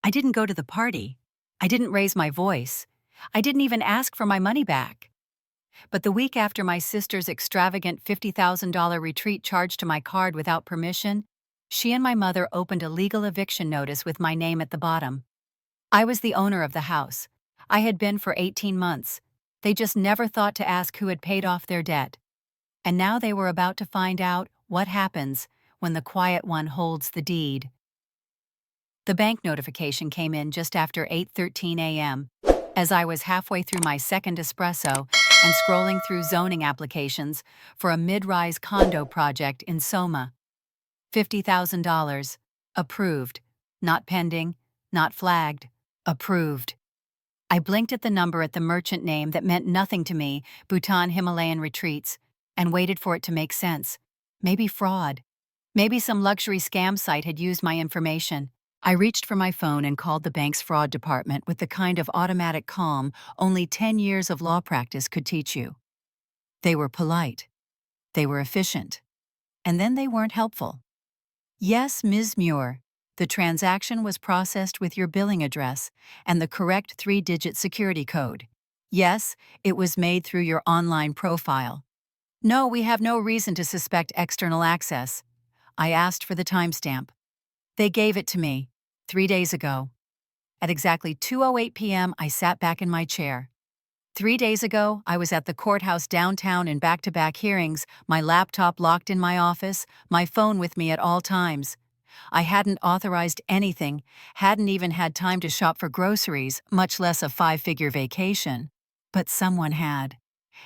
I didn't go to the party. I didn't raise my voice. I didn't even ask for my money back. But the week after my sister's extravagant $50,000 retreat charged to my card without permission, she and my mother opened a legal eviction notice with my name at the bottom. I was the owner of the house. I had been for 18 months. They just never thought to ask who had paid off their debt. And now they were about to find out what happens when the quiet one holds the deed. The bank notification came in just after 8:13 a.m. as I was halfway through my second espresso and scrolling through zoning applications for a mid-rise condo project in Soma. $50,000. Approved. Not pending. Not flagged. Approved. I blinked at the number at the merchant name that meant nothing to me, Bhutan Himalayan Retreats, and waited for it to make sense. Maybe fraud. Maybe some luxury scam site had used my information. I reached for my phone and called the bank's fraud department with the kind of automatic calm only 10 years of law practice could teach you. They were polite. They were efficient. And then they weren't helpful. Yes, Ms. Muir, the transaction was processed with your billing address and the correct 3-digit security code. Yes, it was made through your online profile. No, we have no reason to suspect external access. I asked for the timestamp. They gave it to me, 3 days ago. At exactly 2:08 p.m., I sat back in my chair. 3 days ago, I was at the courthouse downtown in back-to-back hearings, my laptop locked in my office, my phone with me at all times. I hadn't authorized anything, hadn't even had time to shop for groceries, much less a 5-figure vacation. But someone had.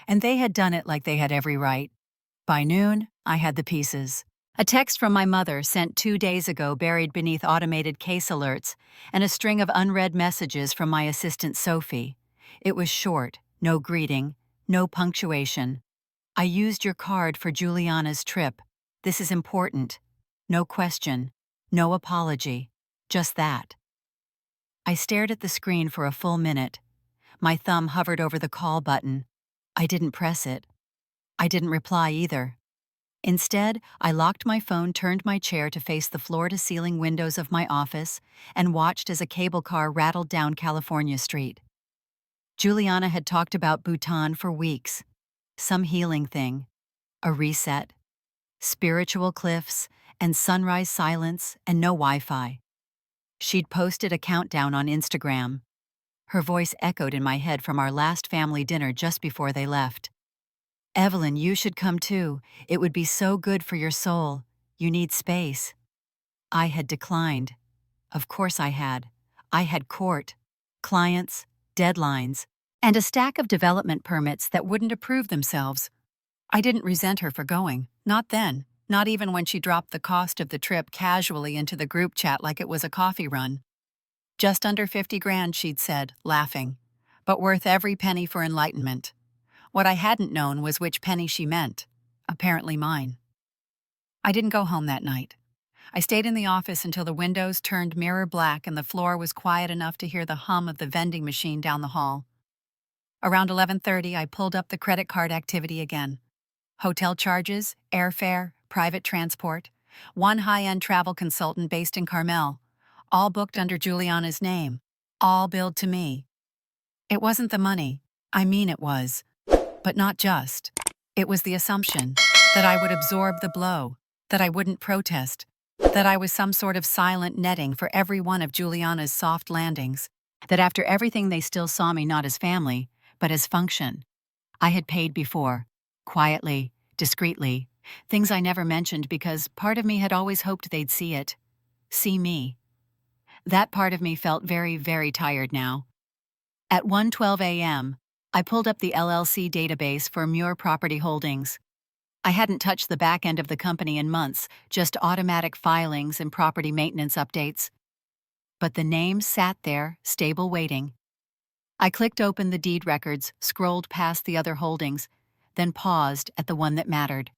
And they had done it like they had every right. By noon, I had the pieces. A text from my mother sent 2 days ago buried beneath automated case alerts, and a string of unread messages from my assistant Sophie. It was short, no greeting, no punctuation. I used your card for Juliana's trip. This is important. No question, no apology, just that. I stared at the screen for a full minute. My thumb hovered over the call button. I didn't press it. I didn't reply either. Instead, I locked my phone, turned my chair to face the floor-to-ceiling windows of my office, and watched as a cable car rattled down California Street. Juliana had talked about Bhutan for weeks. Some healing thing. A reset. Spiritual cliffs, and sunrise silence, and no Wi-Fi. She'd posted a countdown on Instagram. Her voice echoed in my head from our last family dinner just before they left. Evelyn, you should come too. It would be so good for your soul. You need space. I had declined. Of course I had. I had court, clients, deadlines, and a stack of development permits that wouldn't approve themselves. I didn't resent her for going. Not then. Not even when she dropped the cost of the trip casually into the group chat like it was a coffee run. Just under 50 grand, she'd said, laughing. But worth every penny for enlightenment. What I hadn't known was which penny she meant. Apparently mine. I didn't go home that night. I stayed in the office until the windows turned mirror black and the floor was quiet enough to hear the hum of the vending machine down the hall. Around 11:30, I pulled up the credit card activity again. Hotel charges, airfare, private transport, one high-end travel consultant based in Carmel, all booked under Juliana's name, all billed to me. It wasn't the money. I mean it was. But not just. It was the assumption that I would absorb the blow, that I wouldn't protest, that I was some sort of silent netting for every one of Juliana's soft landings, that after everything they still saw me not as family, but as function. I had paid before, quietly, discreetly, things I never mentioned because part of me had always hoped they'd see it, see me. That part of me felt very, very tired now. At 1:12 a.m., I pulled up the LLC database for Muir Property Holdings. I hadn't touched the back end of the company in months, just automatic filings and property maintenance updates. But the name sat there, stable waiting. I clicked open the deed records, scrolled past the other holdings, then paused at the one that mattered.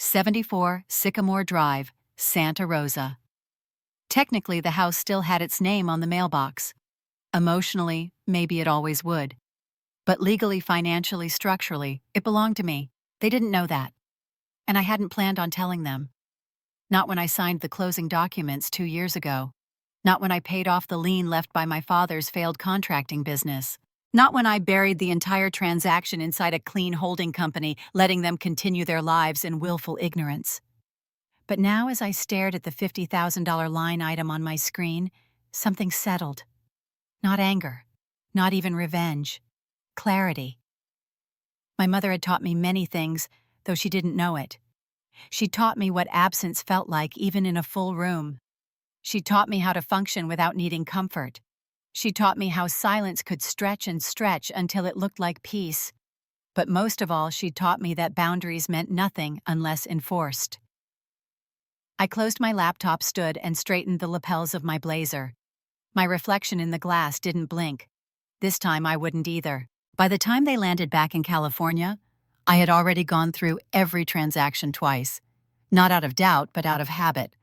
74 Sycamore Drive, Santa Rosa. Technically, the house still had its name on the mailbox. Emotionally, maybe it always would. But legally, financially, structurally, it belonged to me. They didn't know that. And I hadn't planned on telling them. Not when I signed the closing documents 2 years ago. Not when I paid off the lien left by my father's failed contracting business. Not when I buried the entire transaction inside a clean holding company, letting them continue their lives in willful ignorance. But now, as I stared at the $50,000 line item on my screen, something settled. Not anger, not even revenge. Clarity. My mother had taught me many things, though she didn't know it. She taught me what absence felt like even in a full room. She taught me how to function without needing comfort. She taught me how silence could stretch and stretch until it looked like peace. But most of all, she taught me that boundaries meant nothing unless enforced. I closed my laptop, stood, and straightened the lapels of my blazer. My reflection in the glass didn't blink. This time I wouldn't either. By the time they landed back in California, I had already gone through every transaction twice. Not out of doubt, but out of habit.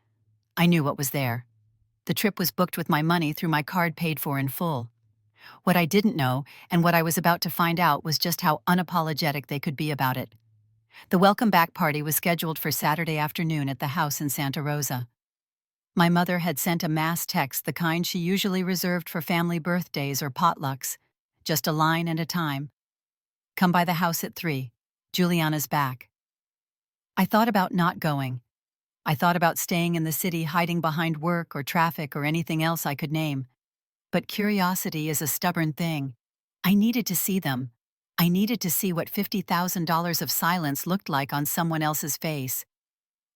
I knew what was there. The trip was booked with my money through my card, paid for in full. What I didn't know, and what I was about to find out, was just how unapologetic they could be about it. The welcome back party was scheduled for Saturday afternoon at the house in Santa Rosa. My mother had sent a mass text, the kind she usually reserved for family birthdays or potlucks. Just a line and a time. Come by the house at 3. Juliana's back. I thought about not going. I thought about staying in the city, hiding behind work or traffic or anything else I could name. But curiosity is a stubborn thing. I needed to see them. I needed to see what $50,000 of silence looked like on someone else's face.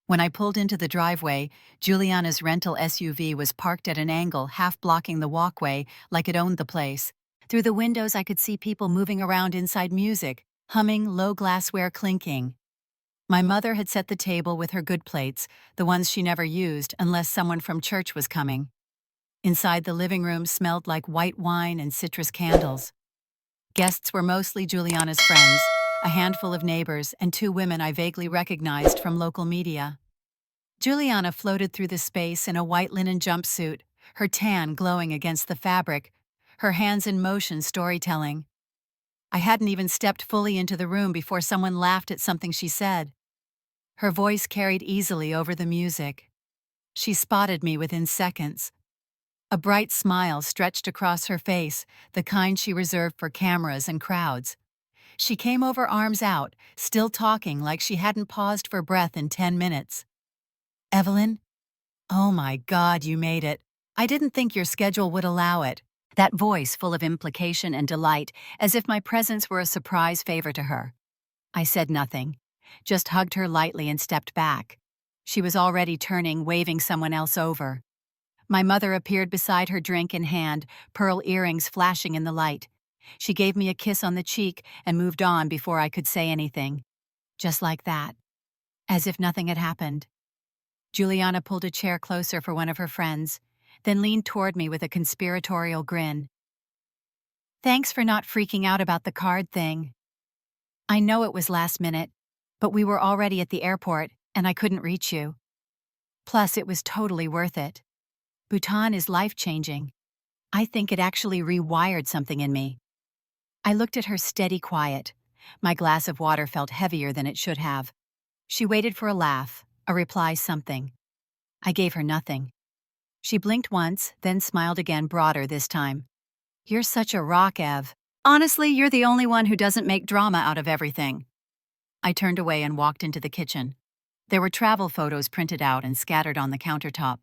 When I pulled into the driveway, Juliana's rental SUV was parked at an angle, half blocking the walkway, like it owned the place. Through the windows I could see people moving around inside, music, humming, low glassware clinking. My mother had set the table with her good plates, the ones she never used unless someone from church was coming. Inside, the living room smelled like white wine and citrus candles. Guests were mostly Juliana's friends, a handful of neighbors, and 2 women I vaguely recognized from local media. Juliana floated through the space in a white linen jumpsuit, her tan glowing against the fabric, her hands in motion, storytelling. I hadn't even stepped fully into the room before someone laughed at something she said. Her voice carried easily over the music. She spotted me within seconds. A bright smile stretched across her face, the kind she reserved for cameras and crowds. She came over, arms out, still talking like she hadn't paused for breath in 10 minutes. Evelyn? Oh my God, you made it. I didn't think your schedule would allow it. That voice full of implication and delight, as if my presence were a surprise favor to her. I said nothing, just hugged her lightly and stepped back. She was already turning, waving someone else over. My mother appeared beside her, drink in hand, pearl earrings flashing in the light. She gave me a kiss on the cheek and moved on before I could say anything. Just like that. As if nothing had happened. Juliana pulled a chair closer for one of her friends, then leaned toward me with a conspiratorial grin. Thanks for not freaking out about the card thing. I know it was last minute, but we were already at the airport and I couldn't reach you. Plus, it was totally worth it. Bhutan is life-changing. I think it actually rewired something in me. I looked at her, steady, quiet. My glass of water felt heavier than it should have. She waited for a laugh, a reply, something. I gave her nothing. She blinked once, then smiled again, broader this time. You're such a rock, Ev. Honestly, you're the only one who doesn't make drama out of everything. I turned away and walked into the kitchen. There were travel photos printed out and scattered on the countertop.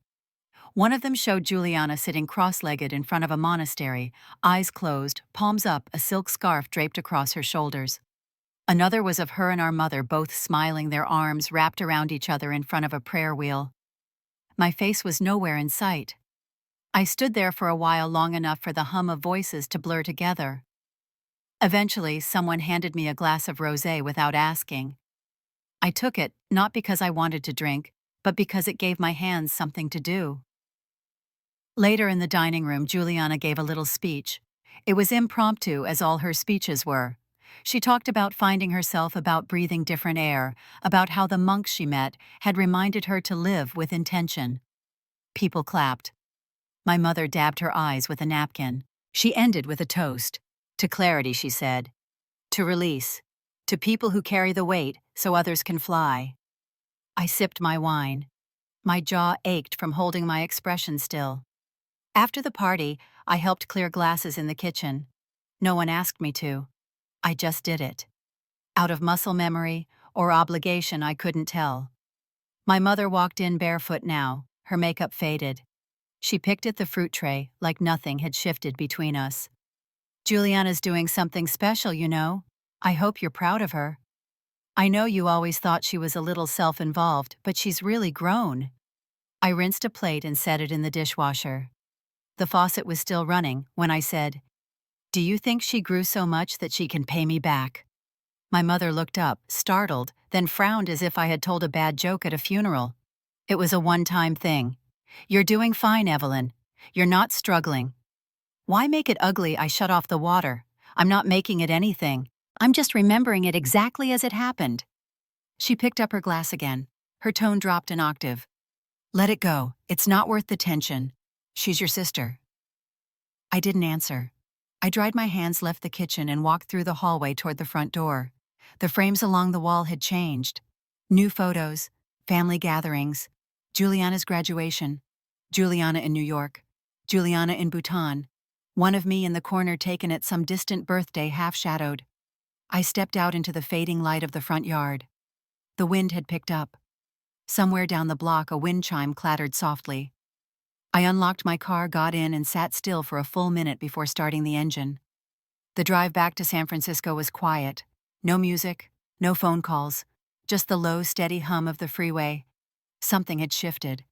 One of them showed Juliana sitting cross-legged in front of a monastery, eyes closed, palms up, a silk scarf draped across her shoulders. Another was of her and our mother both smiling, their arms wrapped around each other in front of a prayer wheel. My face was nowhere in sight. I stood there for a while, long enough for the hum of voices to blur together. Eventually, someone handed me a glass of rosé without asking. I took it, not because I wanted to drink, but because it gave my hands something to do. Later in the dining room, Juliana gave a little speech. It was impromptu, as all her speeches were. She talked about finding herself, about breathing different air, about how the monks she met had reminded her to live with intention. People clapped. My mother dabbed her eyes with a napkin. She ended with a toast. To clarity, she said. To release. To people who carry the weight so others can fly. I sipped my wine. My jaw ached from holding my expression still. After the party, I helped clear glasses in the kitchen. No one asked me to. I just did it. Out of muscle memory or obligation, I couldn't tell. My mother walked in barefoot now, her makeup faded. She picked at the fruit tray like nothing had shifted between us. "Juliana's doing something special, you know. I hope you're proud of her. I know you always thought she was a little self-involved, but she's really grown." I rinsed a plate and set it in the dishwasher. The faucet was still running when I said, "Do you think she grew so much that she can pay me back?" My mother looked up, startled, then frowned as if I had told a bad joke at a funeral. "It was a one-time thing. You're doing fine, Evelyn. You're not struggling." "Why make it ugly?" I shut off the water. "I'm not making it anything. I'm just remembering it exactly as it happened." She picked up her glass again. Her tone dropped an octave. "Let it go. It's not worth the tension. She's your sister." I didn't answer. I dried my hands, left the kitchen, and walked through the hallway toward the front door. The frames along the wall had changed. New photos, family gatherings, Juliana's graduation, Juliana in New York, Juliana in Bhutan, one of me in the corner taken at some distant birthday half-shadowed. I stepped out into the fading light of the front yard. The wind had picked up. Somewhere down the block, a wind chime clattered softly. I unlocked my car, got in, and sat still for a full minute before starting the engine. The drive back to San Francisco was quiet. No music, no phone calls, just the low, steady hum of the freeway. Something had shifted.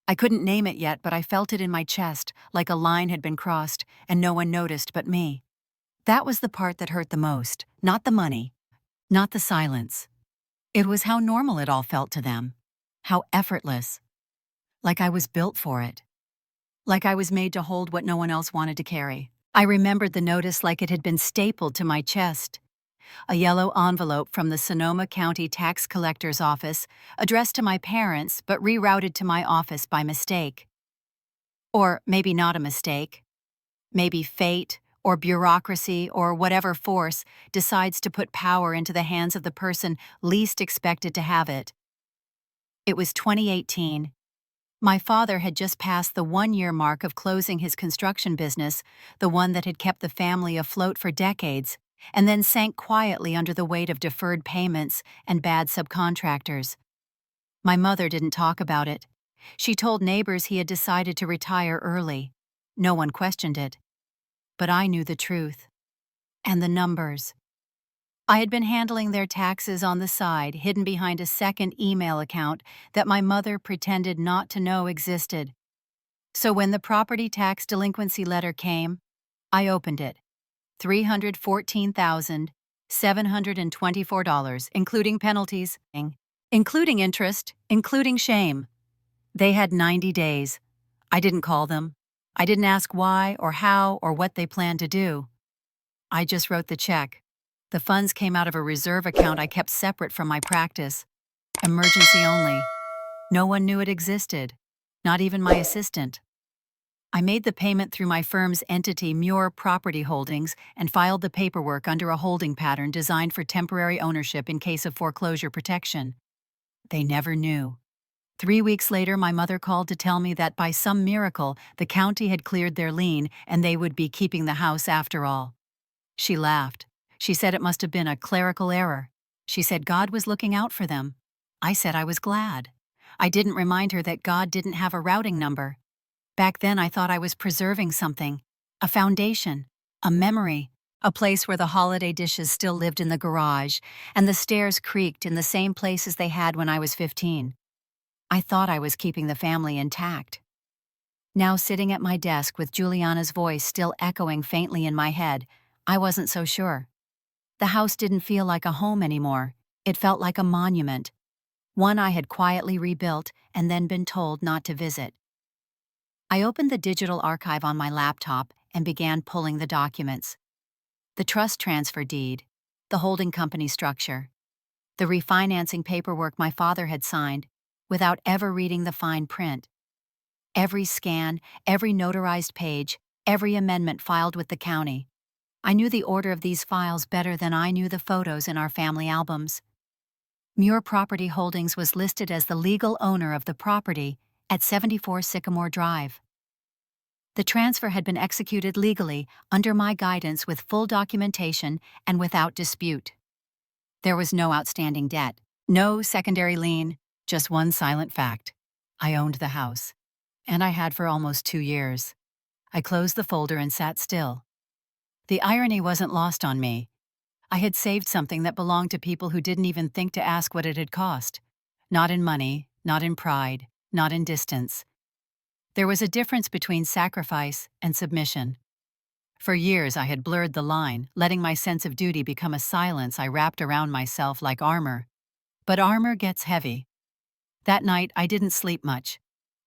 I couldn't name it yet, but I felt it in my chest, like a line had been crossed, and no one noticed but me. That was the part that hurt the most, not the money, not the silence. It was how normal it all felt to them. How effortless. Like I was built for it. Like I was made to hold what no one else wanted to carry. I remembered the notice like it had been stapled to my chest. A yellow envelope from the Sonoma County Tax Collector's Office, addressed to my parents but rerouted to my office by mistake. Or maybe not a mistake. Maybe fate, or bureaucracy, or whatever force decides to put power into the hands of the person least expected to have it. It was 2018. My father had just passed the one-year mark of closing his construction business, the one that had kept the family afloat for decades, and then sank quietly under the weight of deferred payments and bad subcontractors. My mother didn't talk about it. She told neighbors he had decided to retire early. No one questioned it. But I knew the truth. And the numbers. I had been handling their taxes on the side, hidden behind a second email account that my mother pretended not to know existed. So when the property tax delinquency letter came, I opened it. $314,724, including penalties, including interest, including shame. They had 90 days. I didn't call them. I didn't ask why or how or what they planned to do. I just wrote the check. The funds came out of a reserve account I kept separate from my practice. Emergency only. No one knew it existed. Not even my assistant. I made the payment through my firm's entity, Muir Property Holdings, and filed the paperwork under a holding pattern designed for temporary ownership in case of foreclosure protection. They never knew. 3 weeks later, my mother called to tell me that by some miracle, the county had cleared their lien and they would be keeping the house after all. She laughed. She said it must have been a clerical error. She said God was looking out for them. I said I was glad. I didn't remind her that God didn't have a routing number. Back then I thought I was preserving something. A foundation. A memory. A place where the holiday dishes still lived in the garage, and the stairs creaked in the same places they had when I was 15. I thought I was keeping the family intact. Now sitting at my desk with Juliana's voice still echoing faintly in my head, I wasn't so sure. The house didn't feel like a home anymore. It felt like a monument. One I had quietly rebuilt and then been told not to visit. I opened the digital archive on my laptop and began pulling the documents. The trust transfer deed, the holding company structure, the refinancing paperwork my father had signed without ever reading the fine print. Every scan, every notarized page, every amendment filed with the county. I knew the order of these files better than I knew the photos in our family albums. Muir Property Holdings was listed as the legal owner of the property at 74 Sycamore Drive. The transfer had been executed legally, under my guidance with full documentation and without dispute. There was no outstanding debt, no secondary lien, just one silent fact. I owned the house. And I had for almost 2 years. I closed the folder and sat still. The irony wasn't lost on me. I had saved something that belonged to people who didn't even think to ask what it had cost. Not in money, not in pride, not in distance. There was a difference between sacrifice and submission. For years I had blurred the line, letting my sense of duty become a silence I wrapped around myself like armor. But armor gets heavy. That night I didn't sleep much.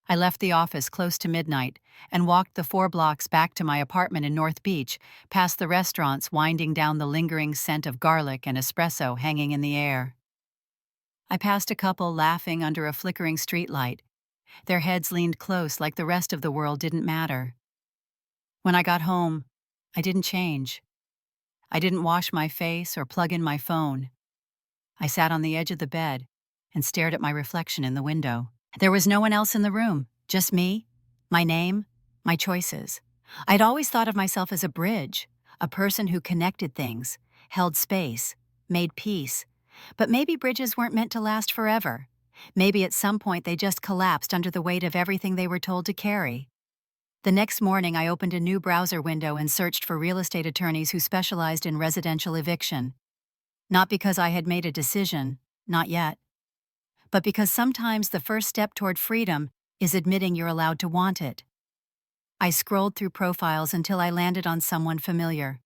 I left the office close to midnight and walked the 4 blocks back to my apartment in North Beach, past the restaurants winding down the lingering scent of garlic and espresso hanging in the air. I passed a couple laughing under a flickering streetlight. Their heads leaned close like the rest of the world didn't matter. When I got home, I didn't change. I didn't wash my face or plug in my phone. I sat on the edge of the bed and stared at my reflection in the window. There was no one else in the room, just me, my name, my choices. I'd always thought of myself as a bridge, a person who connected things, held space, made peace. But maybe bridges weren't meant to last forever. Maybe at some point they just collapsed under the weight of everything they were told to carry. The next morning I opened a new browser window and searched for real estate attorneys who specialized in residential eviction. Not because I had made a decision, not yet. But because sometimes the first step toward freedom is admitting you're allowed to want it. I scrolled through profiles until I landed on someone familiar.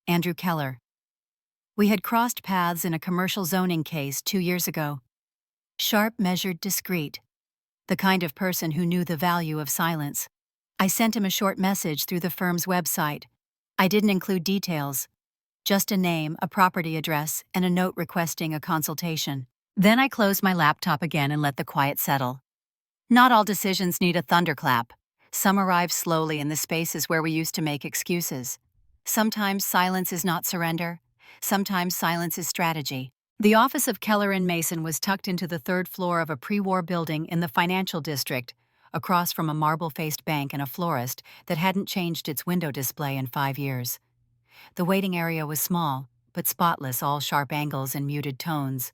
Andrew Keller. We had crossed paths in a commercial zoning case 2 years ago. Sharp, measured, discreet. The kind of person who knew the value of silence. I sent him a short message through the firm's website. I didn't include details. Just a name, a property address, and a note requesting a consultation. Then I closed my laptop again and let the quiet settle. Not all decisions need a thunderclap. Some arrive slowly in the spaces where we used to make excuses. Sometimes silence is not surrender. Sometimes silence is strategy. The office of Keller & Mason was tucked into the 3rd floor of a pre-war building in the financial district, across from a marble-faced bank and a florist that hadn't changed its window display in 5 years. The waiting area was small, but spotless, all sharp angles and muted tones.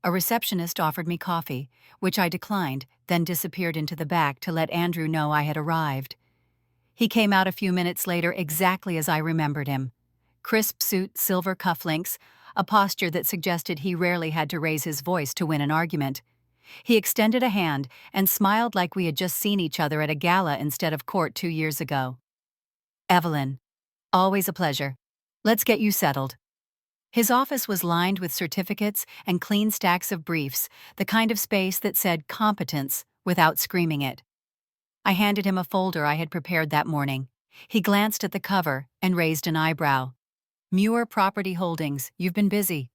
A receptionist offered me coffee, which I declined, then disappeared into the back to let Andrew know I had arrived. He came out a few minutes later exactly as I remembered him. Crisp suit, silver cufflinks, a posture that suggested he rarely had to raise his voice to win an argument. He extended a hand and smiled like we had just seen each other at a gala instead of court 2 years ago. Evelyn. Always a pleasure. Let's get you settled. His office was lined with certificates and clean stacks of briefs, the kind of space that said competence without screaming it. I handed him a folder I had prepared that morning. He glanced at the cover and raised an eyebrow. Muir Property Holdings, you've been busy.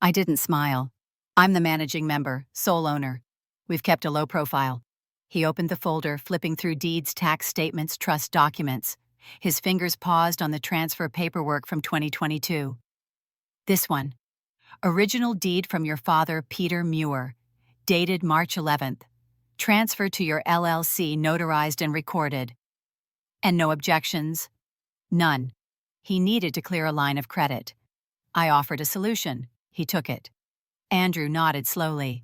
I didn't smile. I'm the managing member, sole owner. We've kept a low profile. He opened the folder, flipping through deeds, tax statements, trust documents. His fingers paused on the transfer paperwork from 2022. This one. Original deed from your father, Peter Muir. Dated March 11th. Transfer to your LLC, notarized and recorded. And no objections? None. He needed to clear a line of credit. I offered a solution. He took it. Andrew nodded slowly.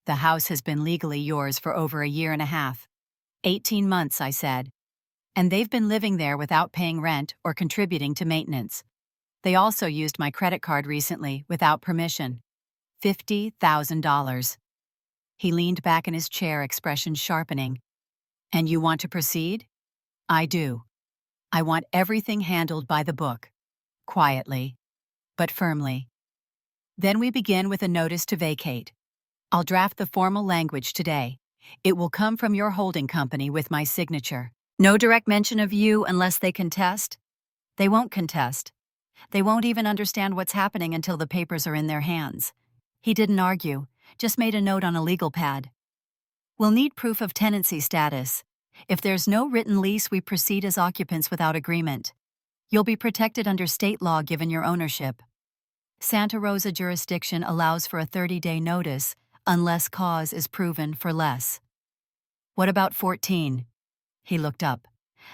The house has been legally yours for over a year and a half. 18 months, I said. And they've been living there without paying rent or contributing to maintenance. They also used my credit card recently without permission. $50,000. He leaned back in his chair, expression sharpening. And you want to proceed? I do. I want everything handled by the book. Quietly, but firmly. Then we begin with a notice to vacate. I'll draft the formal language today. It will come from your holding company with my signature. No direct mention of you unless they contest. They won't contest. They won't even understand what's happening until the papers are in their hands. He didn't argue, just made a note on a legal pad. We'll need proof of tenancy status. If there's no written lease, we proceed as occupants without agreement. You'll be protected under state law given your ownership. Santa Rosa jurisdiction allows for a 30-day notice unless cause is proven for less. What about 14? He looked up.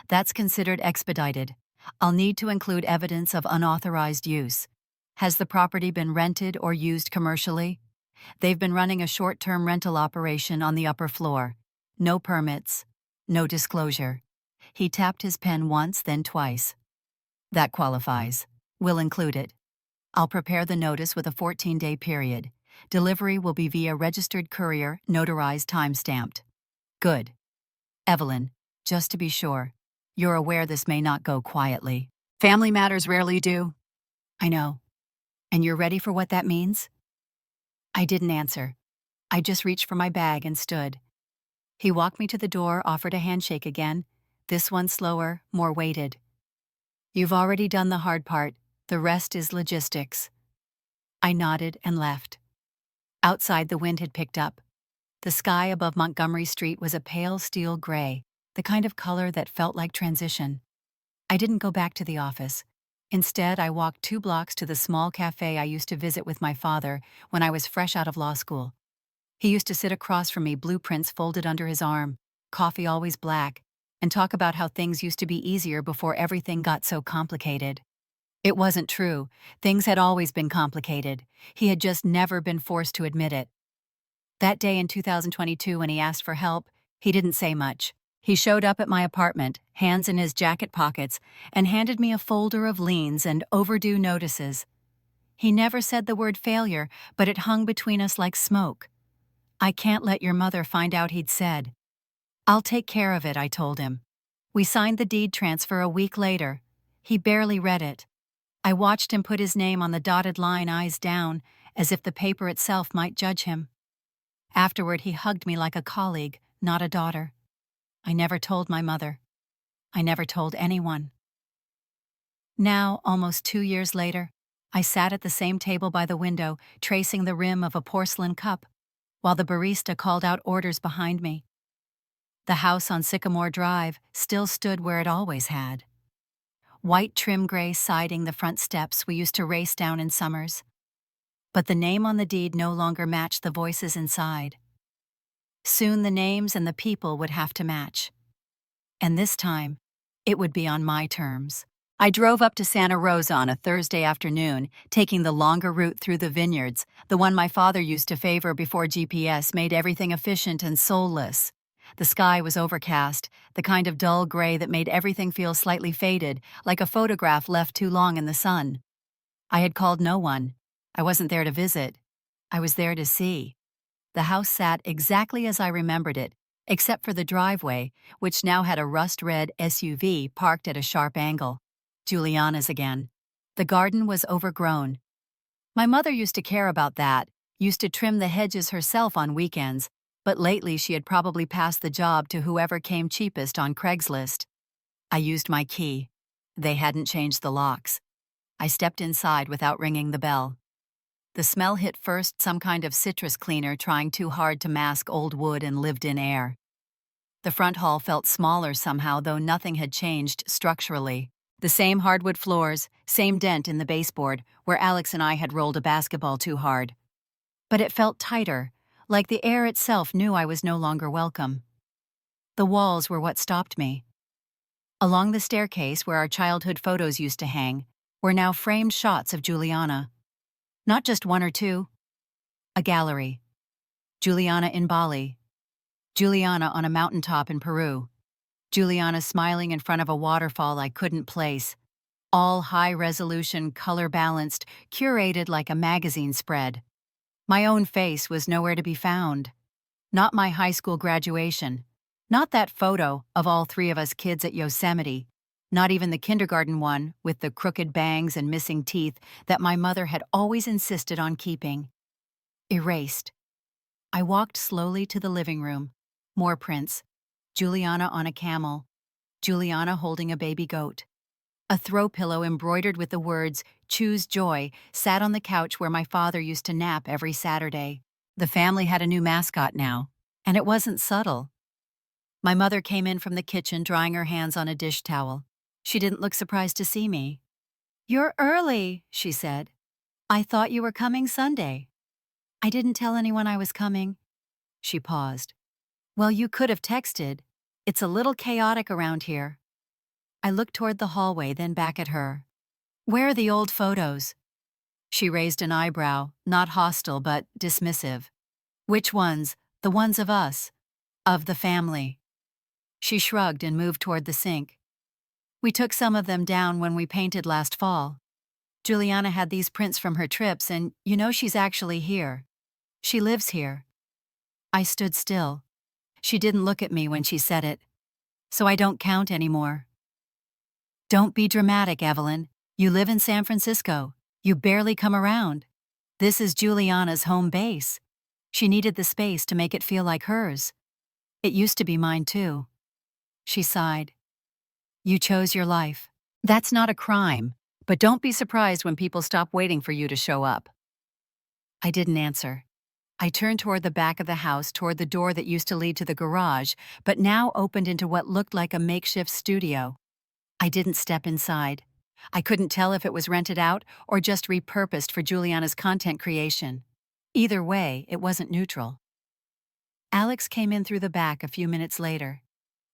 That's considered expedited. I'll need to include evidence of unauthorized use. Has the property been rented or used commercially? They've been running a short-term rental operation on the upper floor. No permits. No disclosure. He tapped his pen once, then twice. That qualifies. We'll include it. I'll prepare the notice with a 14-day period. Delivery will be via registered courier, notarized, time-stamped. Good. Evelyn, just to be sure, you're aware this may not go quietly. Family matters rarely do. I know. And you're ready for what that means? I didn't answer. I just reached for my bag and stood. He walked me to the door, offered a handshake again, this one slower, more weighted. You've already done the hard part. The rest is logistics. I nodded and left. Outside, the wind had picked up. The sky above Montgomery Street was a pale steel gray, the kind of color that felt like transition. I didn't go back to the office. Instead, I walked 2 blocks to the small cafe I used to visit with my father when I was fresh out of law school. He used to sit across from me, blueprints folded under his arm, coffee always black, and talk about how things used to be easier before everything got so complicated. It wasn't true. Things had always been complicated. He had just never been forced to admit it. That day in 2022 when he asked for help, he didn't say much. He showed up at my apartment, hands in his jacket pockets, and handed me a folder of liens and overdue notices. He never said the word failure, but it hung between us like smoke. I can't let your mother find out, he'd said. I'll take care of it, I told him. We signed the deed transfer a week later. He barely read it. I watched him put his name on the dotted line, eyes down, as if the paper itself might judge him. Afterward, he hugged me like a colleague, not a daughter. I never told my mother. I never told anyone. Now, almost 2 years later, I sat at the same table by the window, tracing the rim of a porcelain cup, while the barista called out orders behind me. The house on Sycamore Drive still stood where it always had. White trim gray siding the front steps we used to race down in summers. But the name on the deed no longer matched the voices inside. Soon the names and the people would have to match. And this time, it would be on my terms. I drove up to Santa Rosa on a Thursday afternoon, taking the longer route through the vineyards, the one my father used to favor before GPS made everything efficient and soulless. The sky was overcast, the kind of dull gray that made everything feel slightly faded, like a photograph left too long in the sun. I had called no one. I wasn't there to visit. I was there to see. The house sat exactly as I remembered it, except for the driveway, which now had a rust-red SUV parked at a sharp angle. Juliana's again. The garden was overgrown. My mother used to care about that, used to trim the hedges herself on weekends, but lately she had probably passed the job to whoever came cheapest on Craigslist. I used my key. They hadn't changed the locks. I stepped inside without ringing the bell. The smell hit first, some kind of citrus cleaner trying too hard to mask old wood and lived-in air. The front hall felt smaller somehow, though nothing had changed structurally. The same hardwood floors, same dent in the baseboard where Alex and I had rolled a basketball too hard. But it felt tighter, like the air itself knew I was no longer welcome. The walls were what stopped me. Along the staircase where our childhood photos used to hang were now framed shots of Juliana. Not just one or two. A gallery. Juliana in Bali. Juliana on a mountaintop in Peru. Juliana smiling in front of a waterfall I couldn't place. All high-resolution, color-balanced, curated like a magazine spread. My own face was nowhere to be found. Not my high school graduation. Not that photo of all 3 of us kids at Yosemite. Not even the kindergarten one with the crooked bangs and missing teeth that my mother had always insisted on keeping. Erased. I walked slowly to the living room. More prints. Juliana on a camel. Juliana holding a baby goat. A throw pillow embroidered with the words, "Choose Joy," sat on the couch where my father used to nap every Saturday. The family had a new mascot now, and it wasn't subtle. My mother came in from the kitchen drying her hands on a dish towel. She didn't look surprised to see me. "You're early," she said. "I thought you were coming Sunday." "I didn't tell anyone I was coming." She paused. "Well, you could have texted." It's a little chaotic around here. I looked toward the hallway, then back at her. Where are the old photos? She raised an eyebrow, not hostile but dismissive. Which ones? The ones of us. Of the family. She shrugged and moved toward the sink. We took some of them down when we painted last fall. Juliana had these prints from her trips, and she's actually here. She lives here. I stood still. She didn't look at me when she said it. So I don't count anymore. Don't be dramatic, Evelyn. You live in San Francisco. You barely come around. This is Juliana's home base. She needed the space to make it feel like hers. It used to be mine too. She sighed. You chose your life. That's not a crime, but don't be surprised when people stop waiting for you to show up. I didn't answer. I turned toward the back of the house, toward the door that used to lead to the garage, but now opened into what looked like a makeshift studio. I didn't step inside. I couldn't tell if it was rented out or just repurposed for Juliana's content creation. Either way, it wasn't neutral. Alex came in through the back a few minutes later.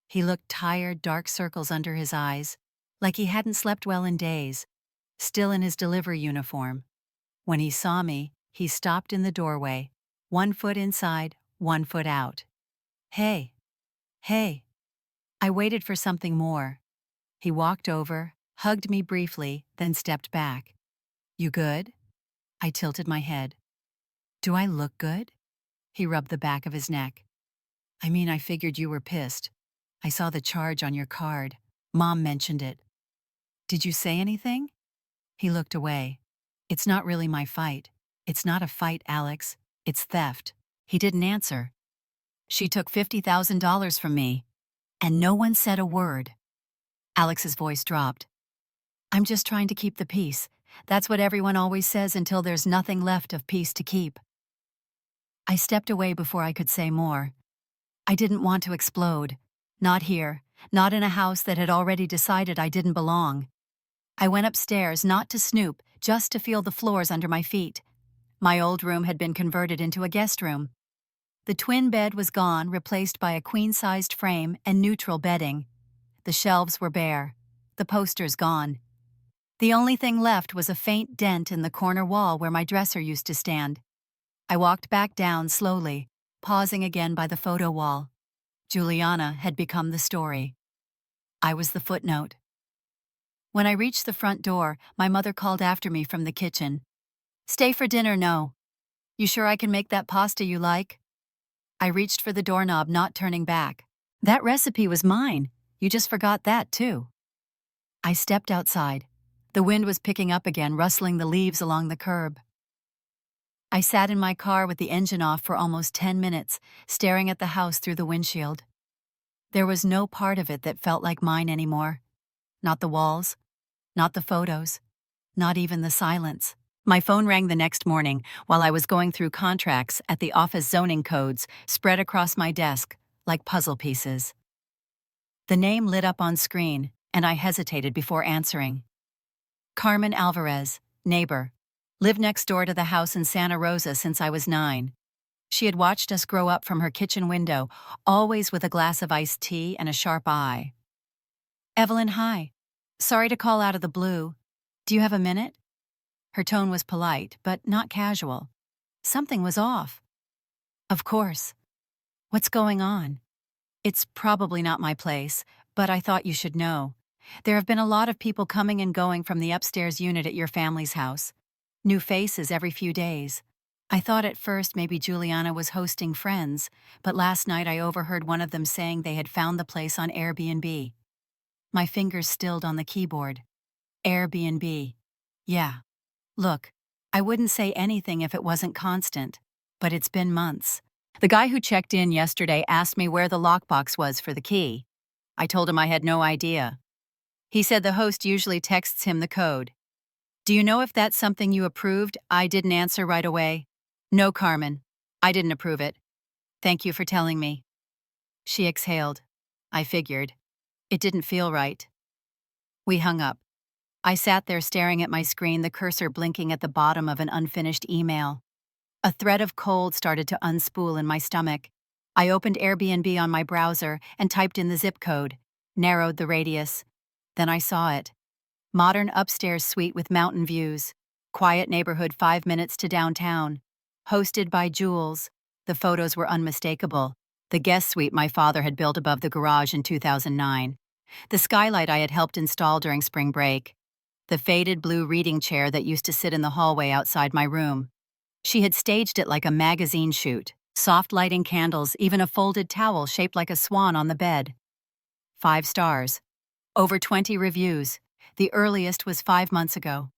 He looked tired, dark circles under his eyes, like he hadn't slept well in days, still in his delivery uniform. When he saw me, he stopped in the doorway, 1 foot inside, 1 foot out. Hey. Hey. I waited for something more. He walked over, hugged me briefly, then stepped back. You good? I tilted my head. Do I look good? He rubbed the back of his neck. I figured you were pissed. I saw the charge on your card. Mom mentioned it. Did you say anything? He looked away. It's not really my fight. It's not a fight, Alex. It's theft. He didn't answer. She took $50,000 from me, and no one said a word. Alex's voice dropped. I'm just trying to keep the peace. That's what everyone always says until there's nothing left of peace to keep. I stepped away before I could say more. I didn't want to explode. Not here, not in a house that had already decided I didn't belong. I went upstairs not to snoop, just to feel the floors under my feet. My old room had been converted into a guest room. The twin bed was gone, replaced by a queen-sized frame and neutral bedding. The shelves were bare, the posters gone. The only thing left was a faint dent in the corner wall where my dresser used to stand. I walked back down slowly, pausing again by the photo wall. Juliana had become the story. I was the footnote. When I reached the front door, my mother called after me from the kitchen. Stay for dinner, no. You sure I can make that pasta you like? I reached for the doorknob, not turning back. That recipe was mine. You just forgot that, too. I stepped outside. The wind was picking up again, rustling the leaves along the curb. I sat in my car with the engine off for almost 10 minutes, staring at the house through the windshield. There was no part of it that felt like mine anymore. Not the walls, not the photos, not even the silence. My phone rang the next morning while I was going through contracts at the office zoning codes spread across my desk like puzzle pieces. The name lit up on screen, and I hesitated before answering. Carmen Alvarez, neighbor. Lived next door to the house in Santa Rosa since I was 9. She had watched us grow up from her kitchen window, always with a glass of iced tea and a sharp eye. Evelyn, hi. Sorry to call out of the blue. Do you have a minute? Her tone was polite, but not casual. Something was off. Of course. What's going on? It's probably not my place, but I thought you should know. There have been a lot of people coming and going from the upstairs unit at your family's house. New faces every few days. I thought at first maybe Juliana was hosting friends, but last night I overheard one of them saying they had found the place on Airbnb. My fingers stilled on the keyboard. Airbnb. Yeah. Look, I wouldn't say anything if it wasn't constant, but it's been months. The guy who checked in yesterday asked me where the lockbox was for the key. I told him I had no idea. He said the host usually texts him the code. Do you know if that's something you approved? I didn't answer right away. No, Carmen. I didn't approve it. Thank you for telling me. She exhaled. I figured. It didn't feel right. We hung up. I sat there staring at my screen, the cursor blinking at the bottom of an unfinished email. A thread of cold started to unspool in my stomach. I opened Airbnb on my browser and typed in the zip code, narrowed the radius. Then I saw it. Modern upstairs suite with mountain views. Quiet neighborhood 5 minutes to downtown. Hosted by Jules. The photos were unmistakable. The guest suite my father had built above the garage in 2009. The skylight I had helped install during spring break. The faded blue reading chair that used to sit in the hallway outside my room. She had staged it like a magazine shoot. Soft lighting candles, even a folded towel shaped like a swan on the bed. 5 stars. Over 20 reviews. The earliest was 5 months ago.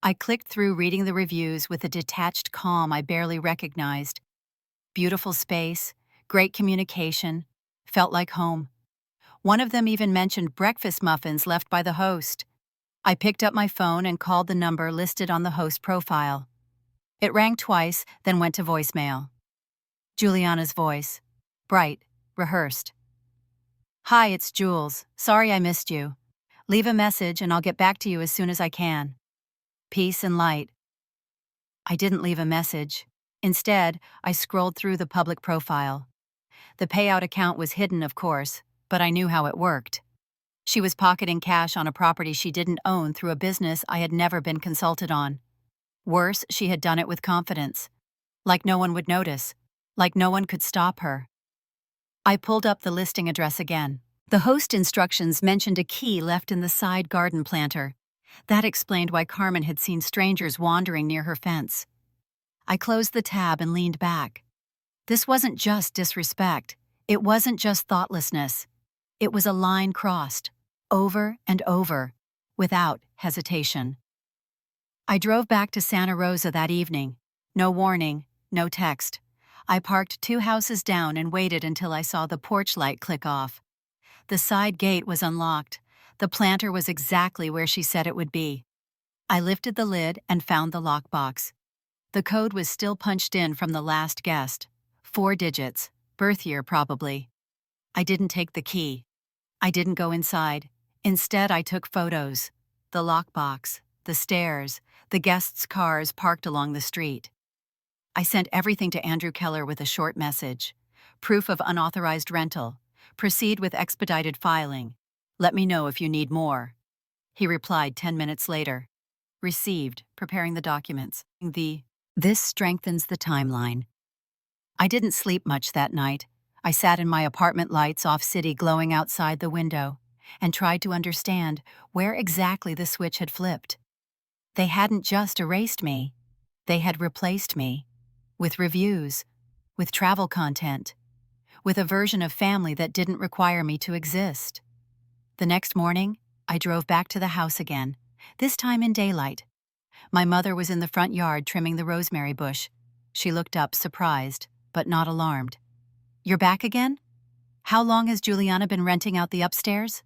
I clicked through reading the reviews with a detached calm I barely recognized. Beautiful space, great communication, felt like home. One of them even mentioned breakfast muffins left by the host. I picked up my phone and called the number listed on the host profile. It rang twice, then went to voicemail. Juliana's voice. Bright, rehearsed. "Hi, it's Jules. Sorry I missed you. Leave a message and I'll get back to you as soon as I can. Peace and light." I didn't leave a message. Instead, I scrolled through the public profile. The payout account was hidden, of course, but I knew how it worked. She was pocketing cash on a property she didn't own through a business I had never been consulted on. Worse, she had done it with confidence. Like no one would notice. Like no one could stop her. I pulled up the listing address again. The host instructions mentioned a key left in the side garden planter. That explained why Carmen had seen strangers wandering near her fence. I closed the tab and leaned back. This wasn't just disrespect. It wasn't just thoughtlessness. It was a line crossed, over and over, without hesitation. I drove back to Santa Rosa that evening. No warning, no text. I parked 2 houses down and waited until I saw the porch light click off. The side gate was unlocked. The planter was exactly where she said it would be. I lifted the lid and found the lockbox. The code was still punched in from the last guest. 4 digits, birth year probably. I didn't take the key. I didn't go inside. Instead, I took photos. The lockbox, the stairs, the guests' cars parked along the street. I sent everything to Andrew Keller with a short message. Proof of unauthorized rental. Proceed with expedited filing. Let me know if you need more. He replied 10 minutes later. Received, preparing the documents. This strengthens the timeline. I didn't sleep much that night. I sat in my apartment lights off city glowing outside the window and tried to understand where exactly the switch had flipped. They hadn't just erased me. They had replaced me. With reviews, with travel content, with a version of family that didn't require me to exist. The next morning, I drove back to the house again, this time in daylight. My mother was in the front yard trimming the rosemary bush. She looked up, surprised, but not alarmed. "You're back again? How long has Juliana been renting out the upstairs?"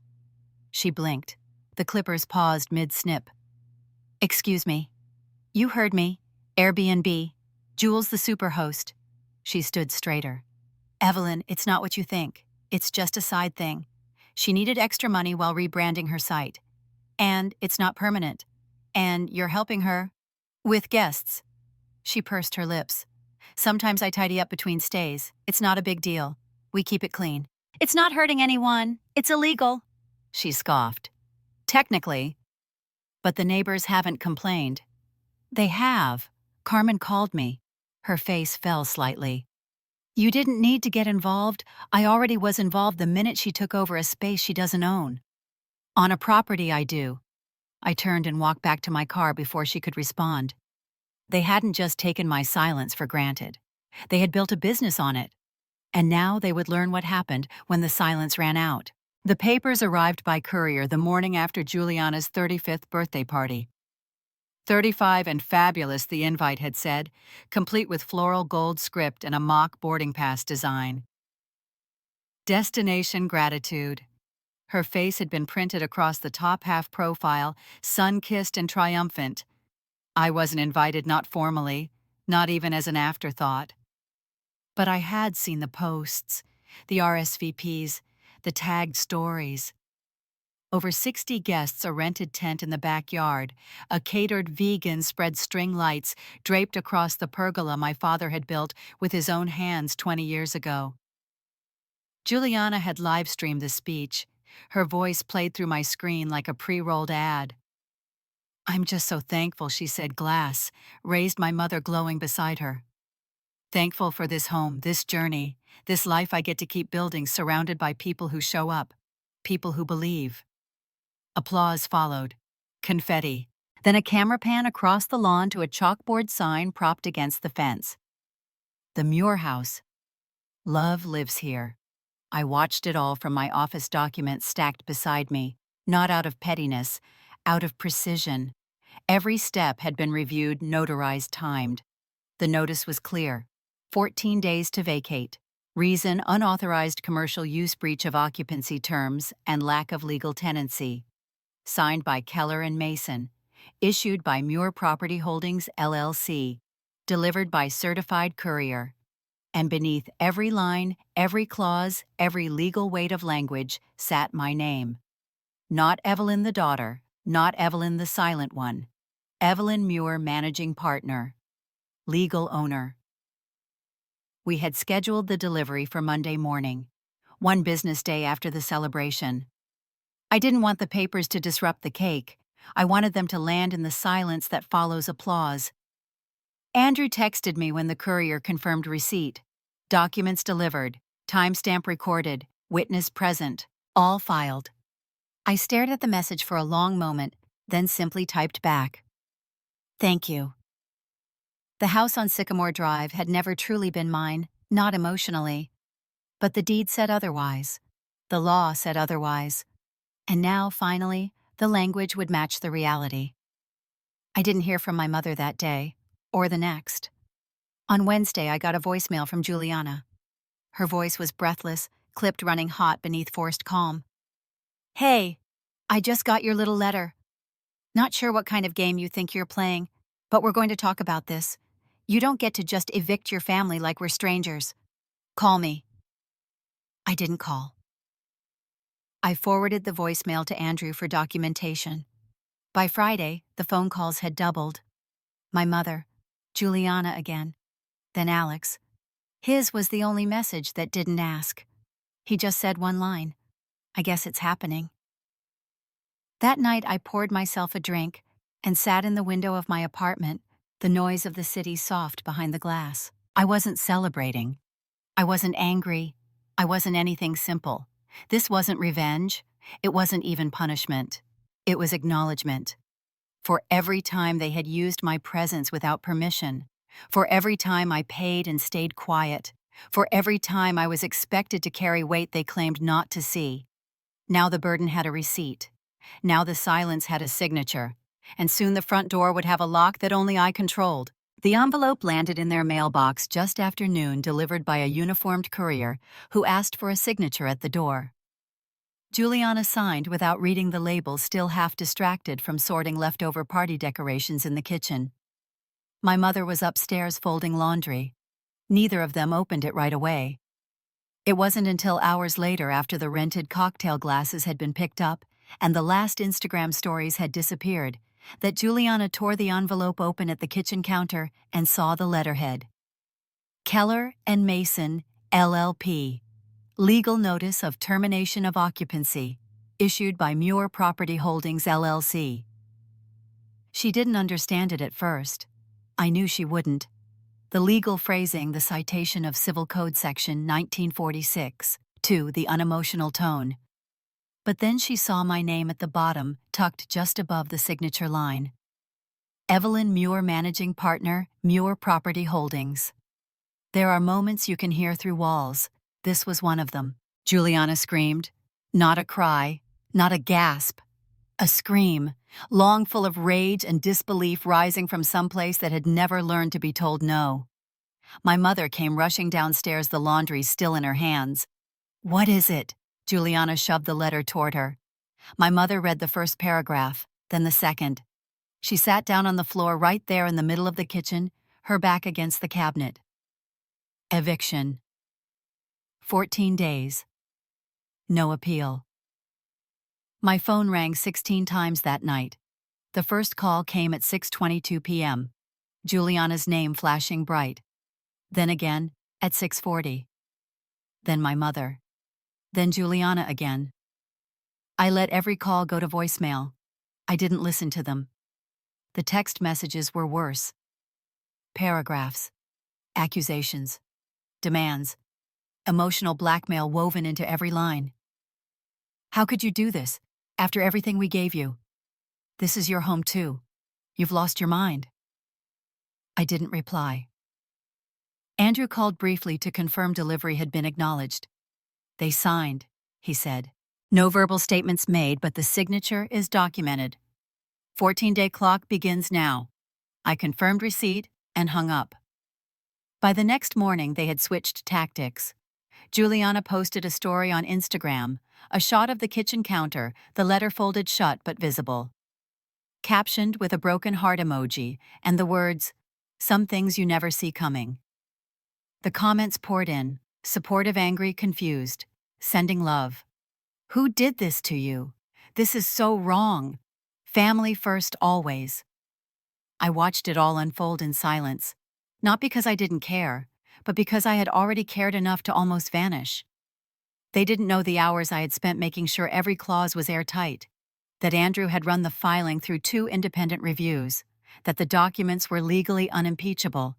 She blinked. The clippers paused mid-snip. "Excuse me." "You heard me. Airbnb. Jules the superhost." She stood straighter. "Evelyn, it's not what you think. It's just a side thing. She needed extra money while rebranding her site. And it's not permanent. And you're helping her with guests." She pursed her lips. "Sometimes I tidy up between stays. It's not a big deal. We keep it clean." "It's not hurting anyone. It's illegal." She scoffed. "Technically. But the neighbors haven't complained." "They have. Carmen called me." Her face fell slightly. "You didn't need to get involved. I already was involved the minute she took over a space she doesn't own." "On a property I do." I turned and walked back to my car before she could respond. They hadn't just taken my silence for granted. They had built a business on it. And now they would learn what happened when the silence ran out. The papers arrived by courier the morning after Juliana's 35th birthday party. 35 and fabulous, the invite had said, complete with floral gold script and a mock boarding pass design. Destination gratitude. Her face had been printed across the top half profile, sun-kissed and triumphant. I wasn't invited, not formally, not even as an afterthought. But I had seen the posts, the RSVPs, the tagged stories. Over 60 guests, a rented tent in the backyard, a catered vegan spread string lights draped across the pergola my father had built with his own hands 20 years ago. Juliana had live-streamed the speech. Her voice played through my screen like a pre-rolled ad. "I'm just so thankful," she said, glass, raised, my mother glowing beside her. "Thankful for this home, this journey, this life I get to keep building surrounded by people who show up, people who believe." Applause followed. Confetti. Then a camera pan across the lawn to a chalkboard sign propped against the fence. "The Muir House. Love lives here." I watched it all from my office documents stacked beside me, not out of pettiness, out of precision. Every step had been reviewed, notarized, timed. The notice was clear. 14 days to vacate. Reason: unauthorized commercial use, breach of occupancy terms, and lack of legal tenancy. Signed by Keller and Mason. Issued by Muir Property Holdings, LLC. Delivered by certified courier. And beneath every line, every clause, every legal weight of language sat my name. Not Evelyn the daughter, not Evelyn the silent one. Evelyn Muir, managing partner. Legal owner. We had scheduled the delivery for Monday morning, one business day after the celebration. I didn't want the papers to disrupt the cake. I wanted them to land in the silence that follows applause. Andrew texted me when the courier confirmed receipt. Documents delivered, timestamp recorded, witness present, all filed. I stared at the message for a long moment, then simply typed back, "Thank you." The house on Sycamore Drive had never truly been mine, not emotionally. But the deed said otherwise. The law said otherwise. And now, finally, the language would match the reality. I didn't hear from my mother that day, or the next. On Wednesday, I got a voicemail from Juliana. Her voice was breathless, clipped, running hot beneath forced calm. "Hey, I just got your little letter. Not sure what kind of game you think you're playing, but we're going to talk about this. You don't get to just evict your family like we're strangers. Call me." I didn't call. I forwarded the voicemail to Andrew for documentation. By Friday, the phone calls had doubled. My mother, Juliana again, then Alex. His was the only message that didn't ask. He just said one line, "I guess it's happening." That night I poured myself a drink and sat in the window of my apartment, the noise of the city soft behind the glass. I wasn't celebrating. I wasn't angry. I wasn't anything simple. This wasn't revenge. It wasn't even punishment. It was acknowledgement. For every time they had used my presence without permission, for every time I paid and stayed quiet, for every time I was expected to carry weight they claimed not to see. Now the burden had a receipt. Now the silence had a signature. And soon the front door would have a lock that only I controlled. The envelope landed in their mailbox just after noon, delivered by a uniformed courier who asked for a signature at the door. Juliana signed without reading the label, still half distracted from sorting leftover party decorations in the kitchen. My mother was upstairs folding laundry. Neither of them opened it right away. It wasn't until hours later, after the rented cocktail glasses had been picked up and the last Instagram stories had disappeared, that Juliana tore the envelope open at the kitchen counter and saw the letterhead. Keller and Mason, LLP. Legal notice of termination of occupancy, issued by Muir Property Holdings, LLC. She didn't understand it at first. I knew she wouldn't. The legal phrasing, the citation of Civil Code Section 1946, to the unemotional tone. But then she saw my name at the bottom, tucked just above the signature line. Evelyn Muir, managing partner, Muir Property Holdings. There are moments you can hear through walls. This was one of them. Juliana screamed. Not a cry, not a gasp. A scream, long, full of rage and disbelief, rising from someplace that had never learned to be told no. My mother came rushing downstairs, the laundry still in her hands. "What is it?" Juliana shoved the letter toward her. My mother read the first paragraph, then the second. She sat down on the floor right there in the middle of the kitchen, her back against the cabinet. Eviction. 14 days. No appeal. My phone rang 16 times that night. The first call came at 6:22 p.m., Juliana's name flashing bright. Then again at 6:40. Then my mother. Then Juliana again. I let every call go to voicemail. I didn't listen to them. The text messages were worse. Paragraphs, accusations, demands, emotional blackmail woven into every line. How could you do this, after everything we gave you? This is your home too. You've lost your mind. I didn't reply. Andrew called briefly to confirm delivery had been acknowledged. They signed, he said. No verbal statements made, but the signature is documented. 14-day clock begins now. I confirmed receipt and hung up. By the next morning, they had switched tactics. Juliana posted a story on Instagram, a shot of the kitchen counter, the letter folded shut but visible. Captioned with a broken heart emoji and the words, "Some things you never see coming." The comments poured in, supportive, angry, confused, sending love. Who did this to you? This is so wrong. Family first always. I watched it all unfold in silence, not because I didn't care, but because I had already cared enough to almost vanish. They didn't know the hours I had spent making sure every clause was airtight, that Andrew had run the filing through 2 independent reviews, that the documents were legally unimpeachable,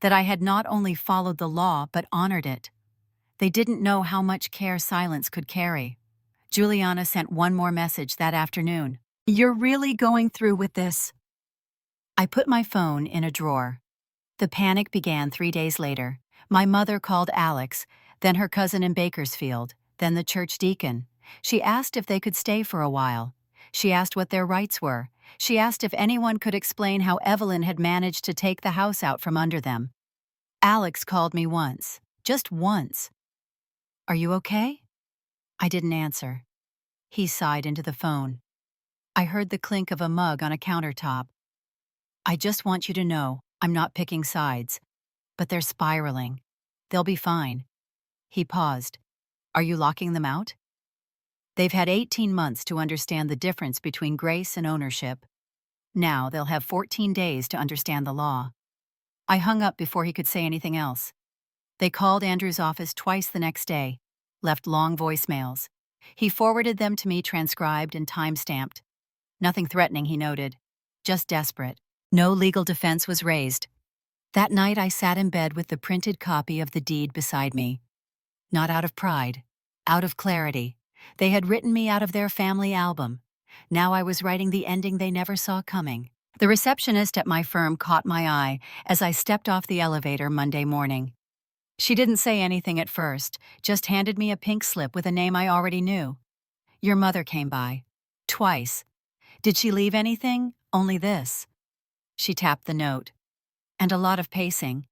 that I had not only followed the law but honored it. They didn't know how much care silence could carry. Juliana sent one more message that afternoon. "You're really going through with this?" I put my phone in a drawer. The panic began 3 days later. My mother called Alex, then her cousin in Bakersfield, then the church deacon. She asked if they could stay for a while. She asked what their rights were. She asked if anyone could explain how Evelyn had managed to take the house out from under them. Alex called me once, just once. "Are you okay?" I didn't answer. He sighed into the phone. I heard the clink of a mug on a countertop. "I just want you to know, I'm not picking sides. But they're spiraling. They'll be fine." He paused. "Are you locking them out?" They've had 18 months to understand the difference between grace and ownership. Now they'll have 14 days to understand the law. I hung up before he could say anything else. They called Andrew's office twice the next day, left long voicemails. He forwarded them to me transcribed and time-stamped. Nothing threatening, he noted. Just desperate. No legal defense was raised. That night I sat in bed with the printed copy of the deed beside me. Not out of pride, out of clarity. They had written me out of their family album. Now I was writing the ending they never saw coming. The receptionist at my firm caught my eye as I stepped off the elevator Monday morning. She didn't say anything at first, just handed me a pink slip with a name I already knew. "Your mother came by. Twice. Did she leave anything? Only this." She tapped the note. "And a lot of pacing."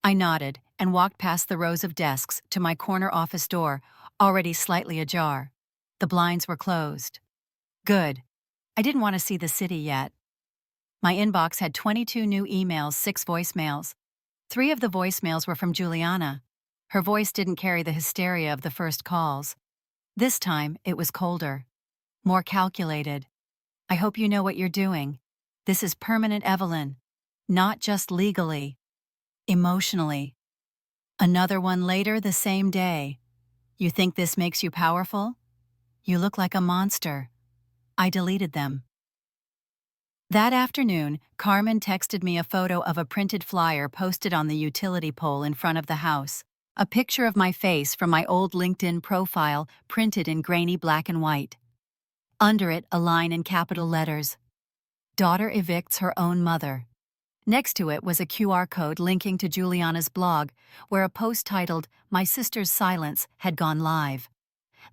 I nodded and walked past the rows of desks to my corner office door, already slightly ajar. The blinds were closed. Good. I didn't want to see the city yet. My inbox had 22 new emails, 6 voicemails. 3 of the voicemails were from Juliana. Her voice didn't carry the hysteria of the first calls. This time, it was colder. More calculated. "I hope you know what you're doing. This is permanent, Evelyn. Not just legally. Emotionally." Another one later the same day. "You think this makes you powerful? You look like a monster." I deleted them. That afternoon, Carmen texted me a photo of a printed flyer posted on the utility pole in front of the house. A picture of my face from my old LinkedIn profile printed in grainy black and white. Under it, a line in capital letters. "Daughter evicts her own mother." Next to it was a QR code linking to Juliana's blog, where a post titled, "My Sister's Silence," had gone live.